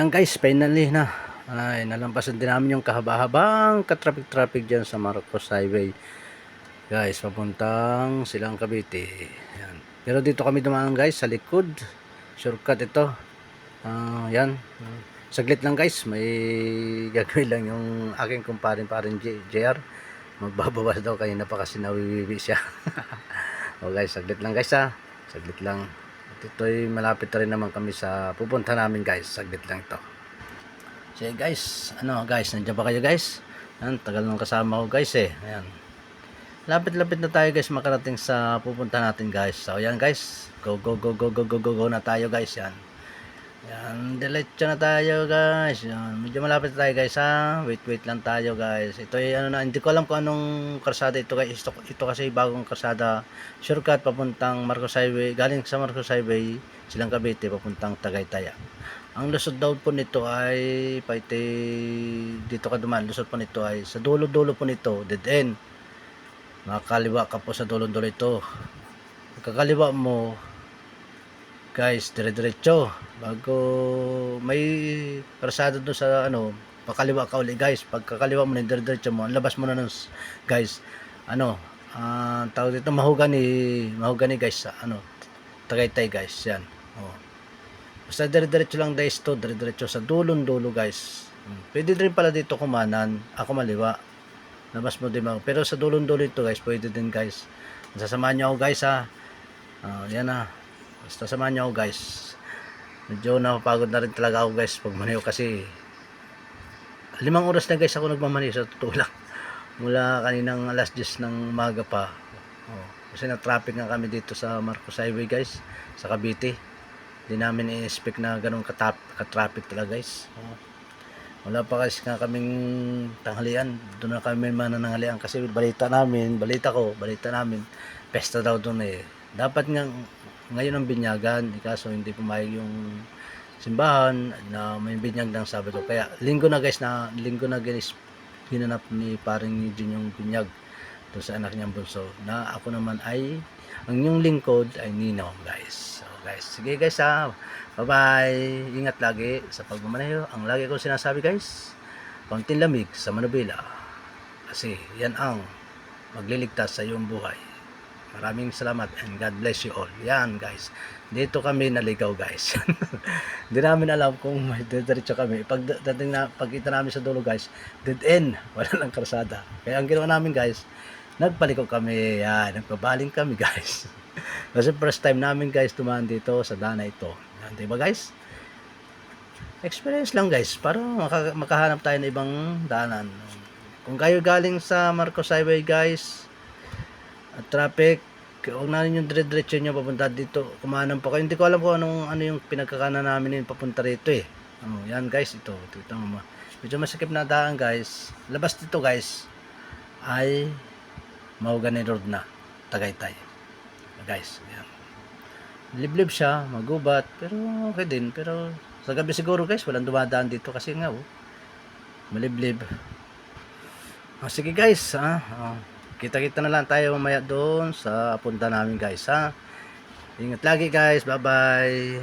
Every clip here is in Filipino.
Ayan guys, finally na. Ay, nalampasan din namin yung kahaba-habang ka-traffic dyan sa Marcos Highway. Guys, papuntang Silang Cavite. Ayan. Pero dito kami dumaan guys, sa likod. Shortcut ito. Ayan. Saglit lang guys, may gagawin lang yung aking kumparin JR. Magbabawas daw kanina pa kasi nawiwiwi siya. O guys, saglit lang guys ha. Saglit lang. At ito'y malapit na rin naman kami sa pupunta namin guys. Saglit lang ito. So guys, guys, nandiyan ba kayo guys? Ayan, tagal nang kasama ko guys eh. Ayan. Lapit-lapit na tayo guys makarating sa pupunta natin guys. So ayan guys, go na tayo guys. Yan. Yan, diretso na tayo guys. Yan, medyo malapit na tayo guys ha. Wait lang tayo guys. Ito ay hindi ko alam kung anong karsada ito guys. Ito kasi bagong karsada. Shortcut papuntang Marcos Highway. Galing sa Marcos Highway, Silang Cavite papuntang Tagaytay. Ang lusot daw po nito ay dito ka dumaan. Lusot po nito ay sa dulo-dulo po nito, dead end. Makakaliwa ka po sa dulo-dulo ito. Kakaliwa mo guys, dire-diretso. Bago may karsada doon sa pakaliwa ka uli guys. Pag kakaliwa mo na dire-diretso mo, labas mo na nun guys. Tawag dito mahogani guys sa Tagaytay guys. Yan. Oh. Basta dire-diretso lang guys to, dire-diretso sa dulon-dulo guys. Pwede din pala dito kumanan, ako maliwa. Labas mo din ako. Pero sa dulon-dulo ito guys, pwede din guys. Sasamahan niyo ako guys ha. Yan na. Basta samahan niyo ako guys. Medyo napapagod na rin talaga ako guys pag maniho kasi 5 oras na guys ako nagmamaniho sa totoo lang. Mula kaninang alas 10 ng umaga pa. Kasi na-traffic nga kami dito sa Marcos Highway guys, sa Cavite. Hindi namin i-expect na ganun ka-traffic talaga guys. Wala pa kasi nga kaming tanghalian. Doon na kami manananghalian kasi balita namin, pesta daw doon eh. Dapat nga ngayon ang binyagan, kaso hindi pumayag yung simbahan na may binyag ng Sabado. Kaya linggo na guys, hinanap ni paring Eugene yung binyag doon sa anak niyang bunso. Na ako naman ay, ang yung lingkod ay Nino guys. So guys, sige guys ha. Bye bye. Ingat lagi sa pagmamaneho. Ang lagi ko sinasabi guys, konting lamig sa manubila. Kasi yan ang magliligtas sa iyong buhay. Maraming salamat and God bless you all. Yan guys. Dito kami naligaw guys. Hindi namin alam kung may diretso kami. Pagkita namin sa dulo guys, dead end. Wala lang karsada. Kaya ang ginawa namin guys, nagpaliko kami. Yan, nagpabaling kami guys. Kasi first time namin guys tumaan dito sa dana ito. Yan, diba guys? Experience lang guys. Para makahanap tayo ng ibang daanan. Kung kayo galing sa Marcos Highway guys, at traffic, huwag na rin yung dire-diretso nyo papunta dito. Kumanan pa kayo. Hindi ko alam kung ano yung pinagkakanan namin yung papunta rito eh. Yan guys, ito medyo masakip na daan guys. Labas dito guys ay Mahogany Road na, Tagaytay guys. Yan. Liblib siya, magubat, pero okay din. Pero sa gabi siguro guys, walang dumadaan dito kasi nga maliblib. Sige guys, kita-kita na lang tayo mamaya doon sa punta namin guys ha. Ingat lagi guys, bye bye.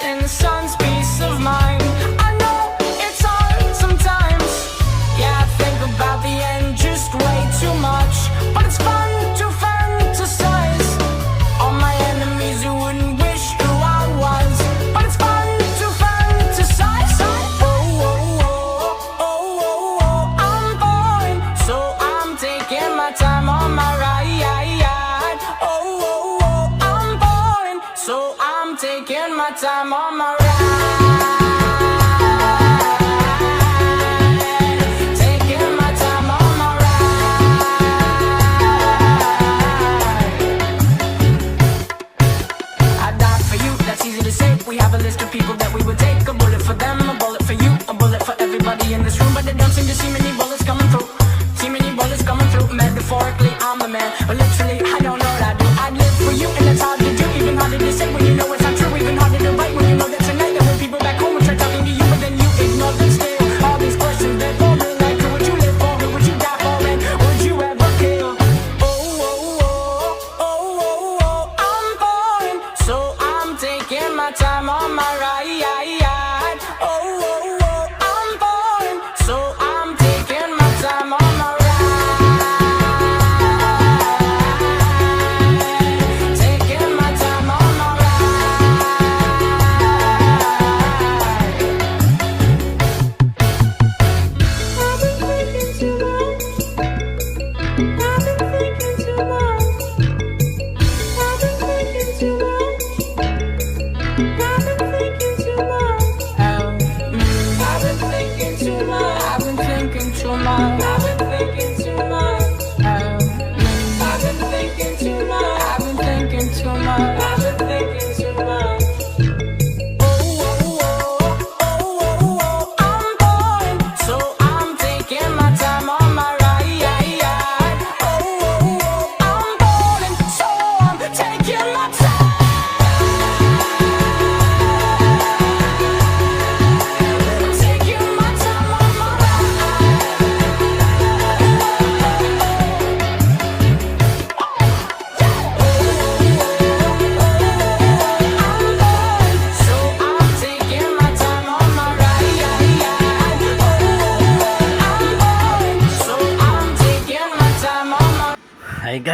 In the sun's peace of mind, I know it's hard sometimes. Yeah, I think about the end just way too much, but it's fun to fantasize. All my enemies who wouldn't wish who I was, but it's fun to fantasize. Oh, oh, oh, oh, oh, oh, I'm falling, so I'm taking my time on my ride. Oh, oh, oh, I'm falling, so I'm taking my time on my ride. Taking my time on my ride. I died for you, that's easy to say. We have a list of people that we would take. A bullet for them, a bullet for you, a bullet for everybody in this room. But they don't seem to see many bullets coming through. See many bullets coming through. Metaphorically, I'm the man, but literally, I don't know.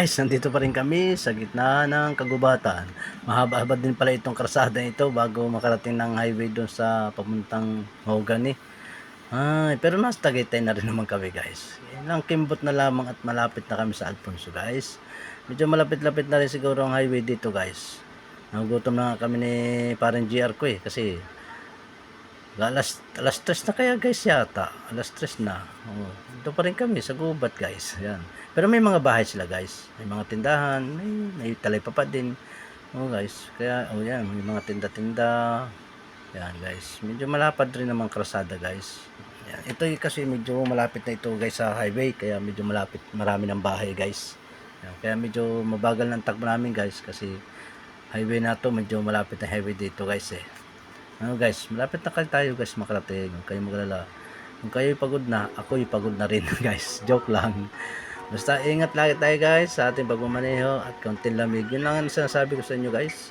guys, nandito pa rin kami sa gitna ng kagubatan. Mahaba-haba din pala itong karsada ito bago makarating ng highway doon sa papuntang Mahogany. Ay, pero nasa Tagaytay na rin naman kami guys. Ilang kimbot na lamang at malapit na kami sa Alfonso guys. Medyo malapit-lapit na rin siguro ang highway dito guys. Nagutom na nga kami ni parang GR ko kasi alas 3 na kaya guys yata. Alas 3 na. Oh, ito pa rin kami sa gubat guys. Yan. Pero may mga bahay sila guys. May mga tindahan. May talipapa din. Oh guys. Kaya yan. May mga tinda-tinda. Yan guys. Medyo malapad rin naman krasada guys. Yan. Ito kasi medyo malapit na ito guys sa highway. Kaya medyo malapit. Marami ng bahay guys. Yan. Kaya medyo mabagal ng takbo namin guys. Kasi highway na to. Medyo malapit na highway dito guys Ano guys, malapit na tayo guys makarating. Huwag kayong magalala. Kung kayo'y pagod na, ako'y pagod na rin guys. Joke lang. Basta ingat lagi tayo guys sa ating pagmamaneho at kaunting lamig. Yun lang ang sinasabi ko sa inyo guys.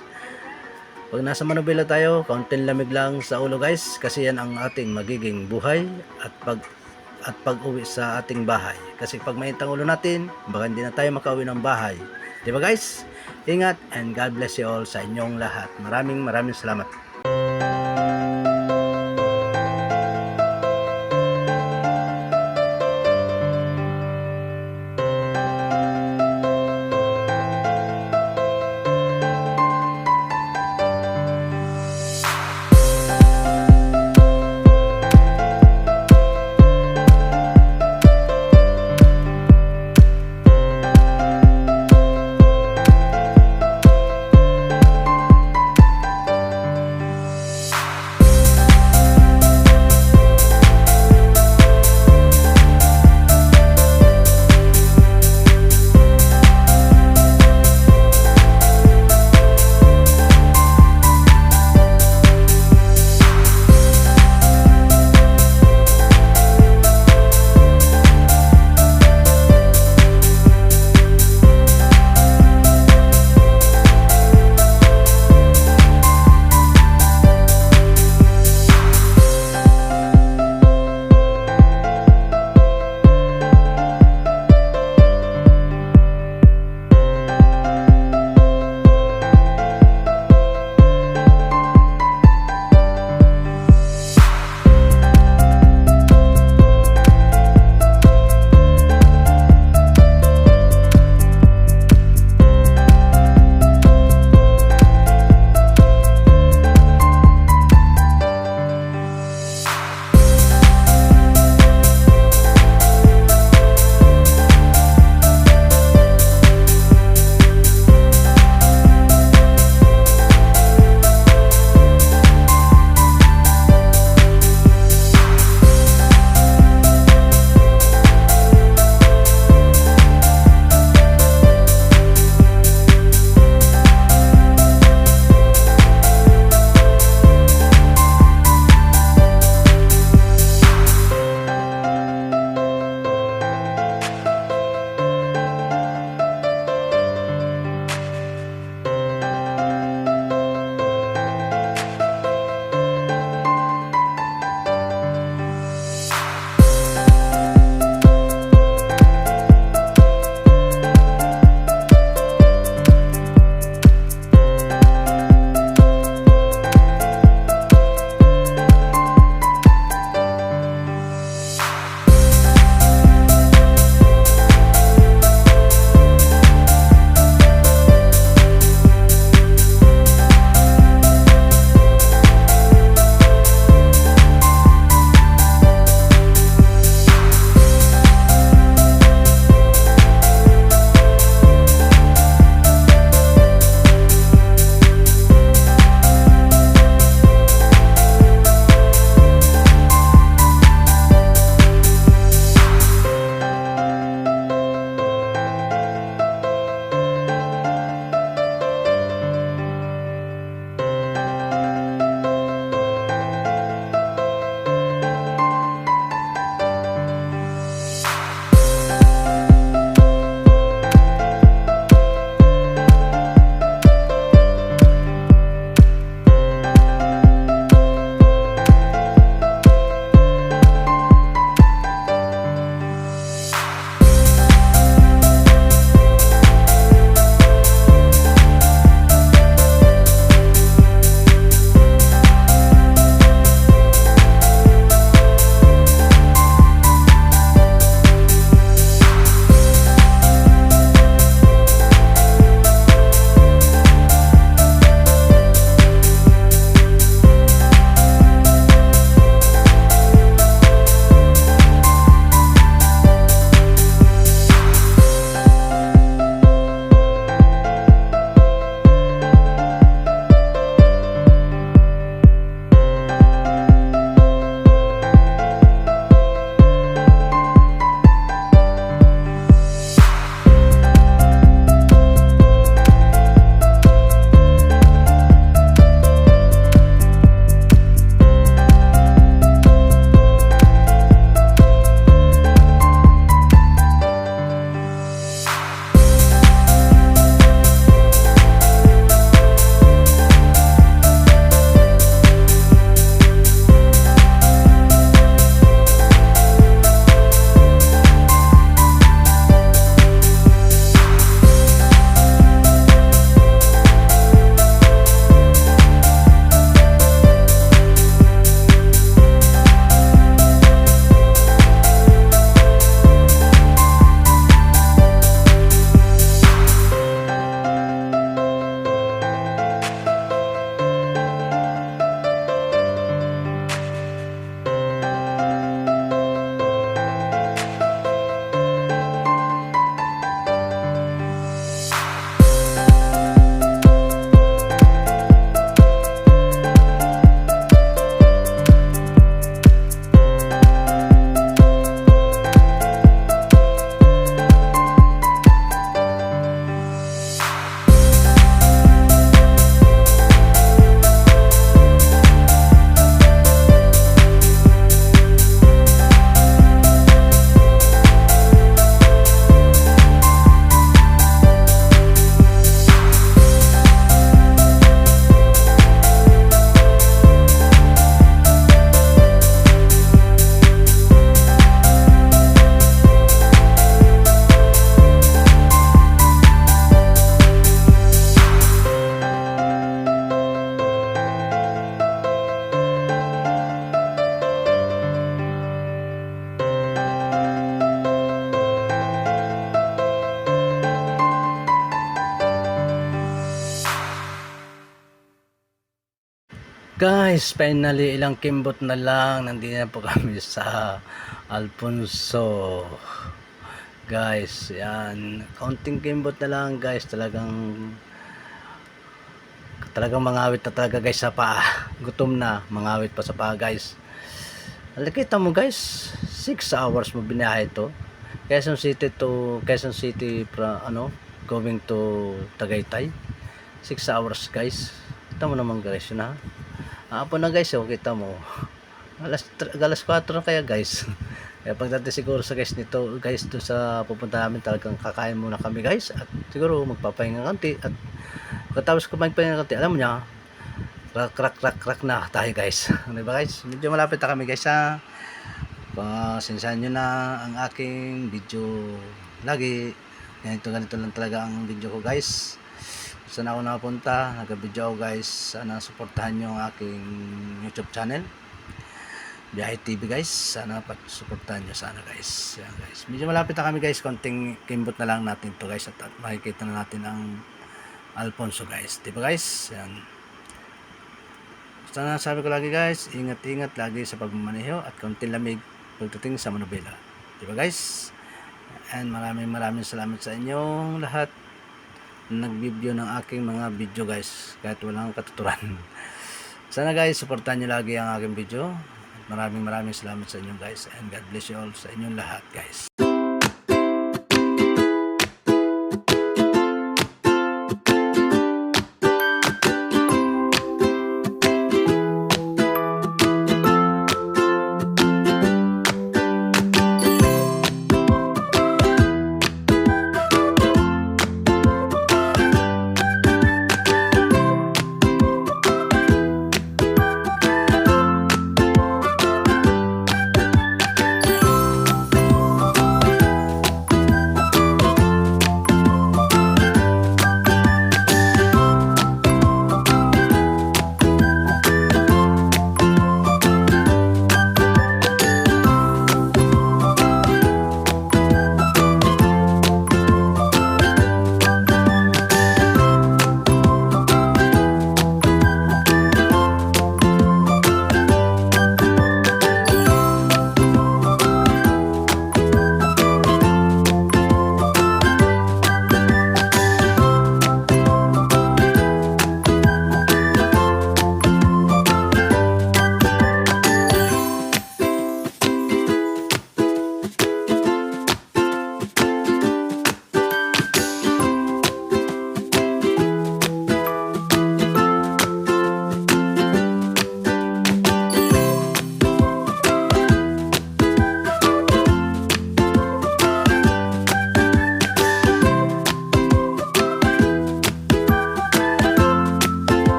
Pag nasa Manubela tayo, kaunting lamig lang sa ulo guys. Kasi yan ang ating magiging buhay at pag-uwi sa ating bahay. Kasi pag mainit ang ulo natin, baka hindi na tayo makauwi ng bahay. Diba guys? Ingat and God bless you all sa inyong lahat. Maraming salamat. Guys, finally ilang kimbot na lang nandito na po kami sa Alfonso. Guys, yan, kaunting kimbot na lang guys, talagang mangawit na talaga guys sa paa. Gutom na, mangawit pa sa paa guys. Nakita mo guys, 6 hours mo binahe to. Quezon City going to Tagaytay. 6 hours guys. Kita mo naman guys yun ha. Hapon na guys, kita mo. Alas 4 na kaya guys. Kaya pagdating siguro sa guys nito guys, doon sa pupunta namin, talagang kakain muna kami guys. At siguro magpapahinga konti. At pagkatapos kumain pa ng konti, alam mo niya, crack na tayo guys. Ano ba guys? Medyo malapit na kami guys ha. Pasensyahan nyo na ang aking video lagi. Ganito lang talaga ang video ko guys. Saan ako nakapunta, nag-video ako guys. Sana suportahan nyo ang aking YouTube channel, Biyahe TV guys. Sana suportahan nyo sana guys. Yan guys, medyo malapit na kami guys. Konting kimbot na lang natin to guys. At makikita na natin ang Alfonso guys, diba guys? Yan. Sana sabi ko lagi guys, ingat lagi sa pagmamaneho at konting lamig pagdating sa Manubela, diba guys? And maraming salamat sa inyong lahat nag-video ng aking mga video guys, kahit walang katuturan. Sana guys, supportan nyo lagi ang aking video. Maraming salamat sa inyo guys, and God bless you all sa inyong lahat guys.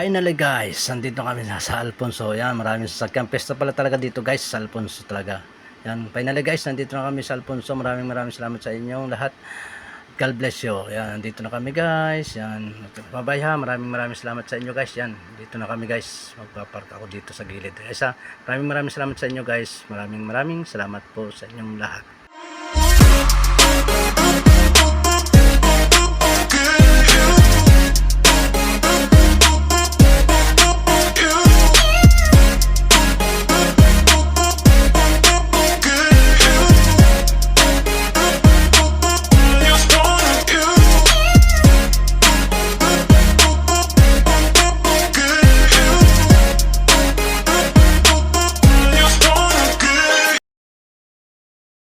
Finally guys, nandito kami sa Alfonso. Yan, maraming sasakyan. Pesta pala talaga dito guys, sa Alfonso talaga. Yan, finally guys, nandito na kami sa Alfonso. Maraming salamat sa inyong lahat. God bless you. Yan, nandito na kami guys. Yan, bye ha. Maraming salamat sa inyo guys. Yan, dito na kami guys. Magpapark ako dito sa gilid. Maraming salamat sa inyo guys. Maraming salamat po sa inyong lahat.